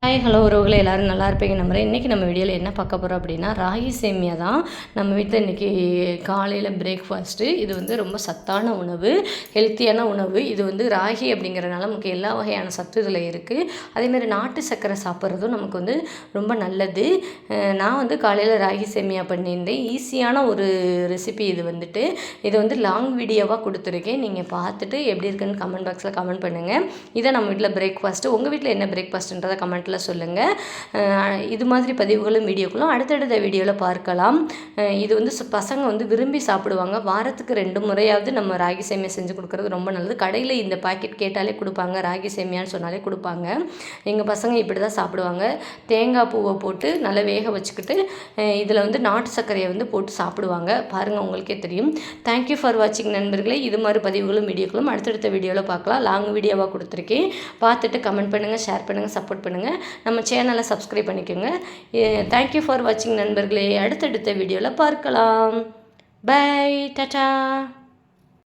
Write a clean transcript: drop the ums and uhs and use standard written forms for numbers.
Hi hello உறவுகளே, எல்லோரும் நல்லா இருப்பீங்க நம்புறேன். இன்றைக்கி நம்ம வீடியோவில் என்ன பார்க்க போகிறோம் அப்படின்னா, ராகி சேமியா தான் நம்ம வீட்டில் இன்றைக்கி காலையில் பிரேக்ஃபாஸ்ட்டு. இது வந்து ரொம்ப சத்தான உணவு, ஹெல்த்தியான உணவு. இது வந்து ராகி அப்படிங்கிறனால நமக்கு எல்லா வகையான சத்து இதில் இருக்குது. அதேமாதிரி நாட்டு சர்க்கரை சாப்பிட்றதும் நமக்கு வந்து ரொம்ப நல்லது. நான் வந்து காலையில் ராகி சேமியா பண்ணியிருந்தேன். ஈஸியான ஒரு ரெசிபி இது வந்துட்டு. இதை வந்து லாங் வீடியோவாக கொடுத்துருக்கேன். நீங்கள் பார்த்துட்டு எப்படி இருக்குன்னு கமெண்ட் பாக்ஸில் கமெண்ட் பண்ணுங்கள். இதை நம்ம வீட்டில் பிரேக்ஃபாஸ்ட்டு. உங்கள் வீட்டில் என்ன பிரேக்ஃபாஸ்ட்டுன்றதை கமெண்ட்டில் சொல்லுங்கள். இது மாதிரி பதிவுகளும் வீடியோக்களும் அடுத்தடுத்த வீடியோவில் பார்க்கலாம். இது வந்து பசங்க வந்து விரும்பி சாப்பிடுவாங்க. வாரத்துக்கு 2 முறையாவது நம்ம ராகி சேமியா செஞ்சு கொடுக்குறது ரொம்ப நல்லது. கடையில் இந்த பாக்கெட் கேட்டாலே கொடுப்பாங்க, ராகி சேமியான்னு சொன்னாலே கொடுப்பாங்க. எங்கள் பசங்க இப்படி தான் சாப்பிடுவாங்க. தேங்காய் பூவை போட்டு நல்லா வேக வச்சுக்கிட்டு இதில் வந்து நாட்டு சர்க்கரையை வந்து போட்டு சாப்பிடுவாங்க. பாருங்கள், உங்களுக்கே தெரியும். தேங்க்யூ ஃபார் வாட்சிங் நண்பர்களே. இது மாதிரி பதிவுகளும் வீடியோக்களும் அடுத்தடுத்த வீடியோவில் பார்க்கலாம். லாங் வீடியோவாக கொடுத்துருக்கேன். பார்த்துட்டு கமெண்ட் பண்ணுங்கள், ஷேர் பண்ணுங்கள், சப்போர்ட் பண்ணுங்கள். நம்ம சேனலை சப்ஸ்கிரைப் பண்ணிக்கோங்க. தேங்க்யூ ஃபார் வாட்சிங் நண்பர்களே. அடுத்தடுத்த வீடியோவில் பார்க்கலாம். பை, டாடா.